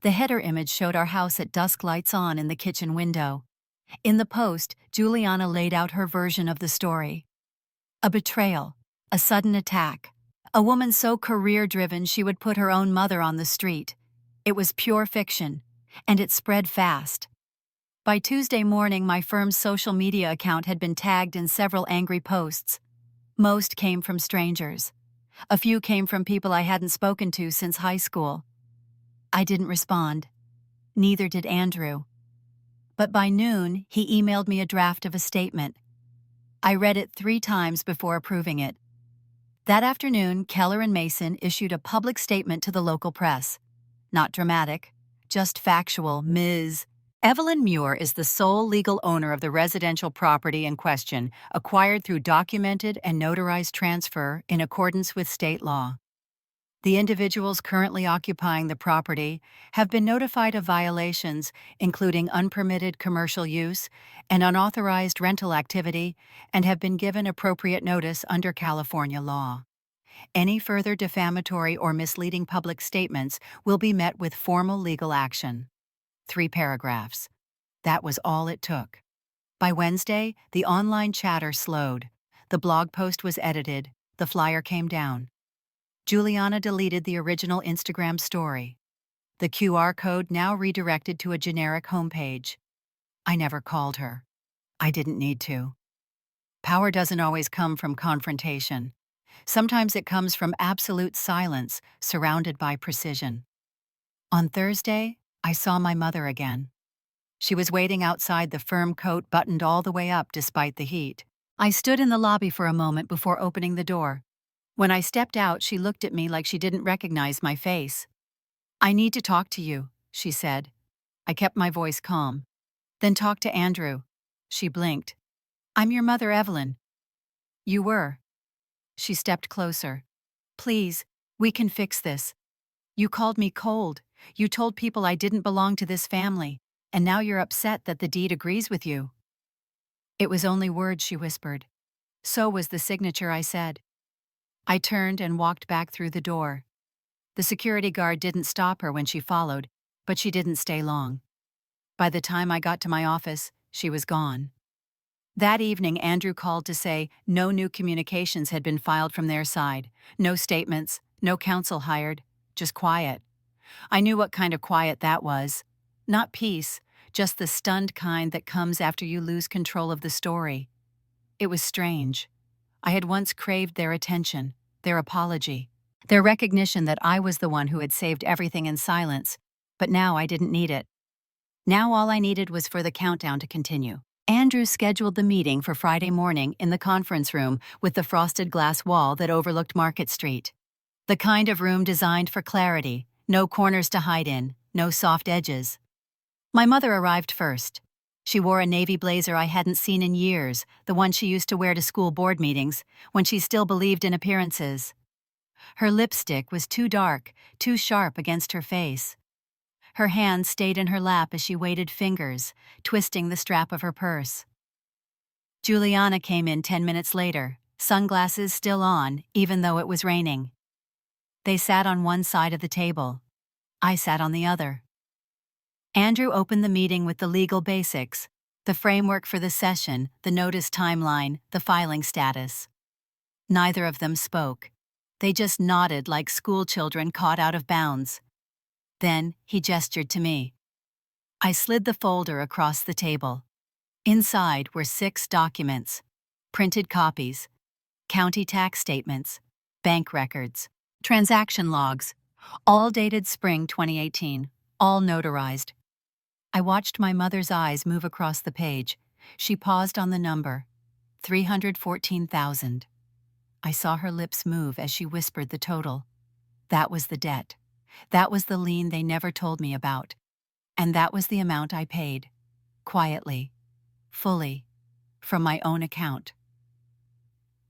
The header image showed our house at dusk, lights on in the kitchen window. In the post, Juliana laid out her version of the story. A betrayal, a sudden attack, a woman so career-driven she would put her own mother on the street. It was pure fiction, and it spread fast. By Tuesday morning, my firm's social media account had been tagged in several angry posts. Most came from strangers. A few came from people I hadn't spoken to since high school. I didn't respond. Neither did Andrew. But by noon, he emailed me a draft of a statement. I read it 3 times before approving it. That afternoon, Keller and Mason issued a public statement to the local press. not dramatic, just factual, Ms. Evelyn Muir is the sole legal owner of the residential property in question, acquired through documented and notarized transfer in accordance with state law. The individuals currently occupying the property have been notified of violations, including unpermitted commercial use and unauthorized rental activity, and have been given appropriate notice under California law. Any further defamatory or misleading public statements will be met with formal legal action. 3 paragraphs. That was all it took. By Wednesday, the online chatter slowed. The blog post was edited. The flyer came down. Juliana deleted the original Instagram story. The QR code now redirected to a generic homepage. I never called her. I didn't need to. Power doesn't always come from confrontation. Sometimes it comes from absolute silence, surrounded by precision. On Thursday, I saw my mother again. She was waiting outside, the firm coat buttoned all the way up despite the heat. I stood in the lobby for a moment before opening the door. When I stepped out, she looked at me like she didn't recognize my face. "I need to talk to you," she said. I kept my voice calm. "Then talk to Andrew." She blinked. "I'm your mother, Evelyn." "You were." She stepped closer. "Please, we can fix this. You called me cold. You told people I didn't belong to this family, and now you're upset that the deed agrees with you." It was only words, she whispered. "So was the signature," I said. I turned and walked back through the door. The security guard didn't stop her when she followed, but she didn't stay long. By the time I got to my office, she was gone. That evening, Andrew called to say no new communications had been filed from their side, no statements, no counsel hired, just quiet. I knew what kind of quiet that was. Not peace, just the stunned kind that comes after you lose control of the story. It was strange. I had once craved their attention, their apology, their recognition that I was the one who had saved everything in silence, but now I didn't need it. Now all I needed was for the countdown to continue. Andrew scheduled the meeting for Friday morning in the conference room with the frosted glass wall that overlooked Market Street. The kind of room designed for clarity, no corners to hide in, no soft edges. My mother arrived first. She wore a navy blazer I hadn't seen in years, the one she used to wear to school board meetings, when she still believed in appearances. Her lipstick was too dark, too sharp against her face. Her hand stayed in her lap as she weighted fingers, twisting the strap of her purse. Juliana came in 10 minutes later, sunglasses still on, even though it was raining. They sat on one side of the table. I sat on the other. Andrew opened the meeting with the legal basics, the framework for the session, the notice timeline, the filing status. Neither of them spoke. They just nodded like school children caught out of bounds. Then he gestured to me. I slid the folder across the table. Inside were 6 documents, printed copies, county tax statements, bank records, transaction logs, all dated spring 2018, all notarized. I watched my mother's eyes move across the page. She paused on the number, 314,000. I saw her lips move as she whispered the total. That was the debt. That was the lien they never told me about. And that was the amount I paid. Quietly. Fully. From my own account.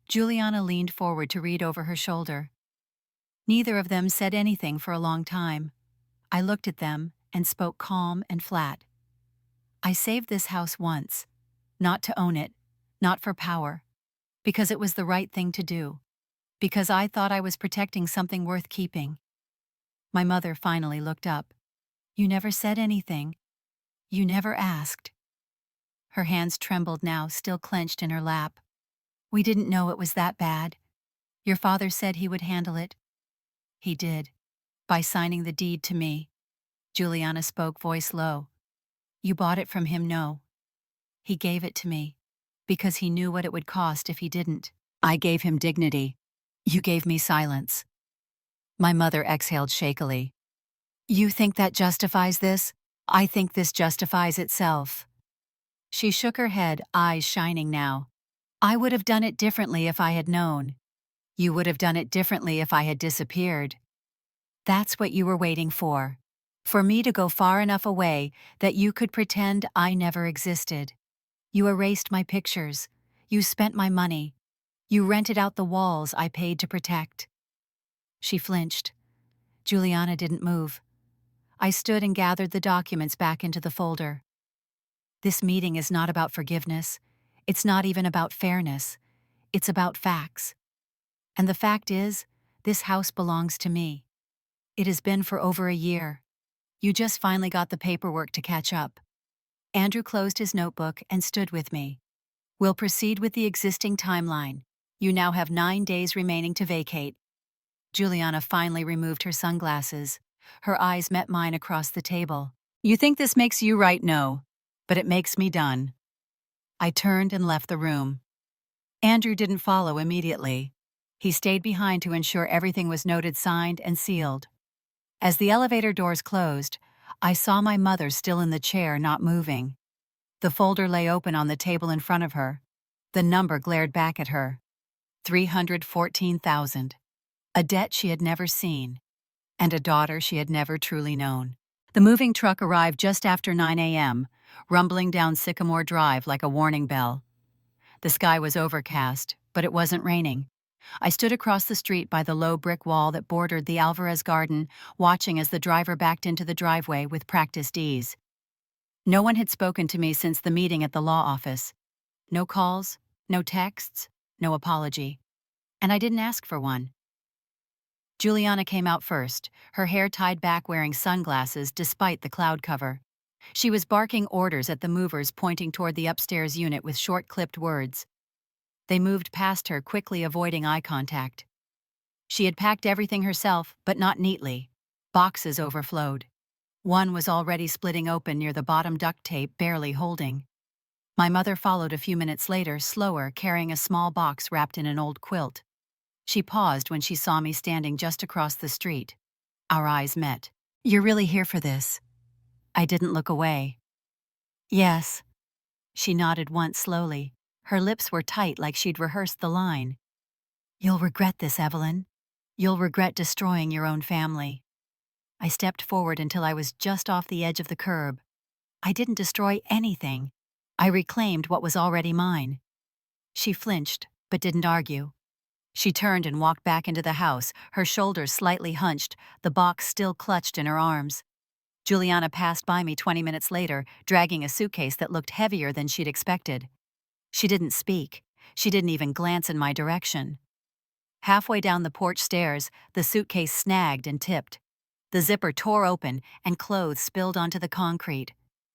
Juliana leaned forward to read over her shoulder. Neither of them said anything for a long time. I looked at them and spoke calm and flat. I saved this house once. Not to own it. Not for power. Because it was the right thing to do. Because I thought I was protecting something worth keeping. My mother finally looked up. You never said anything. You never asked. Her hands trembled now, still clenched in her lap. We didn't know it was that bad. Your father said he would handle it. He did. By signing the deed to me. Juliana spoke, voice low. You bought it from him, no. He gave it to me. Because he knew what it would cost if he didn't. I gave him dignity. You gave me silence. My mother exhaled shakily. You think that justifies this? I think this justifies itself. She shook her head, eyes shining now. I would have done it differently if I had known. You would have done it differently if I had disappeared. That's what you were waiting for. For me to go far enough away that you could pretend I never existed. You erased my pictures. You spent my money. You rented out the walls I paid to protect. She flinched. Juliana didn't move. I stood and gathered the documents back into the folder. This meeting is not about forgiveness. It's not even about fairness. It's about facts. And the fact is, this house belongs to me. It has been for over a year. You just finally got the paperwork to catch up. Andrew closed his notebook and stood with me. We'll proceed with the existing timeline. You now have 9 days remaining to vacate. Juliana finally removed her sunglasses. Her eyes met mine across the table. You think this makes you right? No. But it makes me done. I turned and left the room. Andrew didn't follow immediately. He stayed behind to ensure everything was noted, signed, and sealed. As the elevator doors closed, I saw my mother still in the chair, not moving. The folder lay open on the table in front of her. The number glared back at her. 314,000. A debt she had never seen, and a daughter she had never truly known. The moving truck arrived just after 9 a.m., rumbling down Sycamore Drive like a warning bell. The sky was overcast, but it wasn't raining. I stood across the street by the low brick wall that bordered the Alvarez garden, watching as the driver backed into the driveway with practiced ease. No one had spoken to me since the meeting at the law office. No calls, no texts, no apology. And I didn't ask for one. Juliana came out first, her hair tied back, wearing sunglasses despite the cloud cover. She was barking orders at the movers, pointing toward the upstairs unit with short-clipped words. They moved past her, quickly avoiding eye contact. She had packed everything herself, but not neatly. Boxes overflowed. One was already splitting open near the bottom, duct tape barely holding. My mother followed a few minutes later, slower, carrying a small box wrapped in an old quilt. She paused when she saw me standing just across the street. Our eyes met. You're really here for this? I didn't look away. Yes. She nodded once slowly. Her lips were tight, like she'd rehearsed the line. You'll regret this, Evelyn. You'll regret destroying your own family. I stepped forward until I was just off the edge of the curb. I didn't destroy anything. I reclaimed what was already mine. She flinched, but didn't argue. She turned and walked back into the house, her shoulders slightly hunched, the box still clutched in her arms. Juliana passed by me 20 minutes later, dragging a suitcase that looked heavier than she'd expected. She didn't speak. She didn't even glance in my direction. Halfway down the porch stairs, the suitcase snagged and tipped. The zipper tore open, and clothes spilled onto the concrete.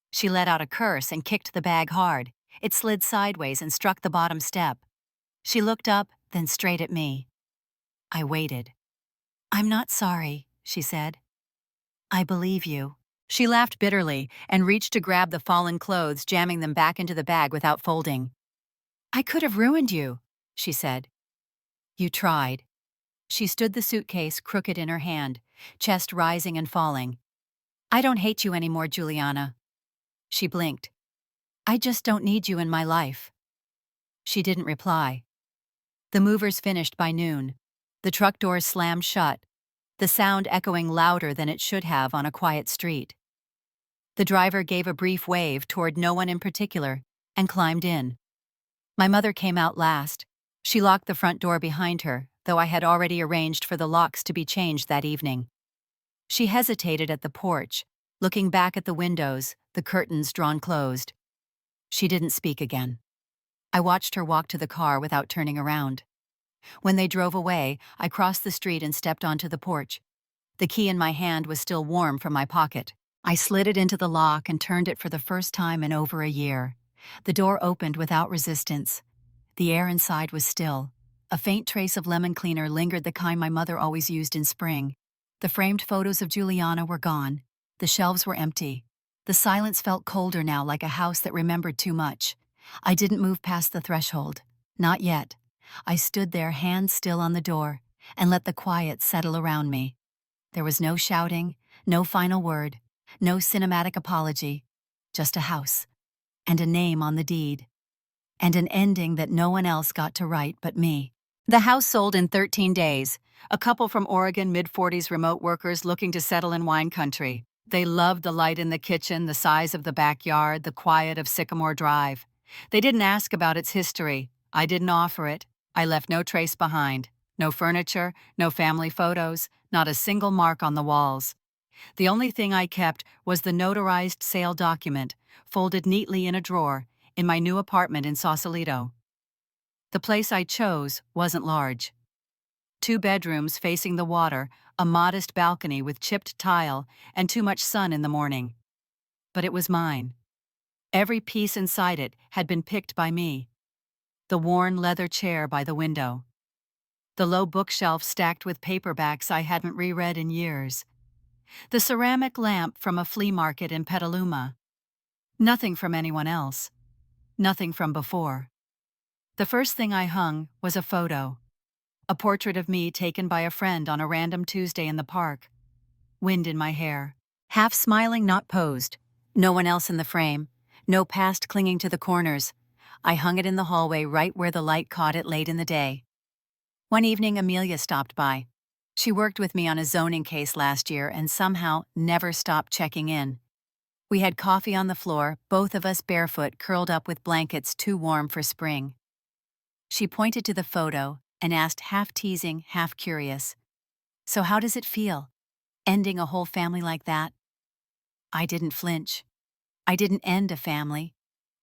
She let out a curse and kicked the bag hard. It slid sideways and struck the bottom step. She looked up, then straight at me. I waited. I'm not sorry, she said. I believe you. She laughed bitterly and reached to grab the fallen clothes, jamming them back into the bag without folding. I could have ruined you, she said. You tried. She stood the suitcase crooked in her hand, chest rising and falling. I don't hate you anymore, Juliana. She blinked. I just don't need you in my life. She didn't reply. The movers finished by noon. The truck doors slammed shut, the sound echoing louder than it should have on a quiet street. The driver gave a brief wave toward no one in particular and climbed in. My mother came out last. She locked the front door behind her, though I had already arranged for the locks to be changed that evening. She hesitated at the porch, looking back at the windows, the curtains drawn closed. She didn't speak again. I watched her walk to the car without turning around. When they drove away, I crossed the street and stepped onto the porch. The key in my hand was still warm from my pocket. I slid it into the lock and turned it for the first time in over a year. The door opened without resistance. The air inside was still. A faint trace of lemon cleaner lingered, the kind my mother always used in spring. The framed photos of Juliana were gone. The shelves were empty. The silence felt colder now, like a house that remembered too much. I didn't move past the threshold. Not yet. I stood there, hands still on the door, and let the quiet settle around me. There was no shouting, no final word, no cinematic apology. Just a house, and a name on the deed, and an ending that no one else got to write but me. The house sold in 13 days. A couple from Oregon, mid-40s remote workers looking to settle in wine country. They loved the light in the kitchen, the size of the backyard, the quiet of Sycamore Drive. They didn't ask about its history. I didn't offer it. I left no trace behind. No furniture, no family photos, not a single mark on the walls. The only thing I kept was the notarized sale document, folded neatly in a drawer, in my new apartment in Sausalito. The place I chose wasn't large. 2 bedrooms facing the water, a modest balcony with chipped tile, and too much sun in the morning. But it was mine. Every piece inside it had been picked by me. The worn leather chair by the window. The low bookshelf stacked with paperbacks I hadn't reread in years. The ceramic lamp from a flea market in Petaluma. Nothing from anyone else. Nothing from before. The first thing I hung was a photo. A portrait of me taken by a friend on a random Tuesday in the park. Wind in my hair. Half smiling, not posed. No one else in the frame. No past clinging to the corners. I hung it in the hallway right where the light caught it late in the day. One evening, Amelia stopped by. She worked with me on a zoning case last year and somehow never stopped checking in. We had coffee on the floor, both of us barefoot, curled up with blankets too warm for spring. She pointed to the photo and asked, half teasing, half curious, "So how does it feel, ending a whole family like that?" I didn't flinch. I didn't end a family.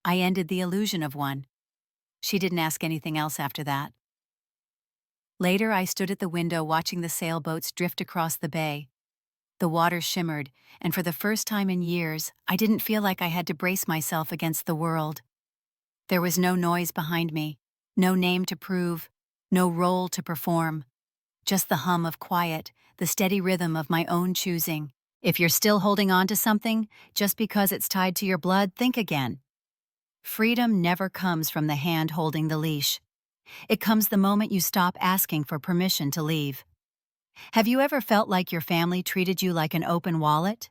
I ended the illusion of one. She didn't ask anything else after that. Later, I stood at the window watching the sailboats drift across the bay. The water shimmered, and for the first time in years, I didn't feel like I had to brace myself against the world. There was no noise behind me, no name to prove, no role to perform. Just the hum of quiet, the steady rhythm of my own choosing. If you're still holding on to something, just because it's tied to your blood, think again. Freedom never comes from the hand holding the leash. It comes the moment you stop asking for permission to leave. Have you ever felt like your family treated you like an open wallet?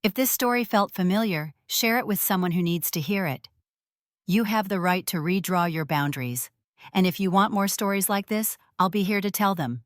If this story felt familiar, share it with someone who needs to hear it. You have the right to redraw your boundaries. And if you want more stories like this, I'll be here to tell them.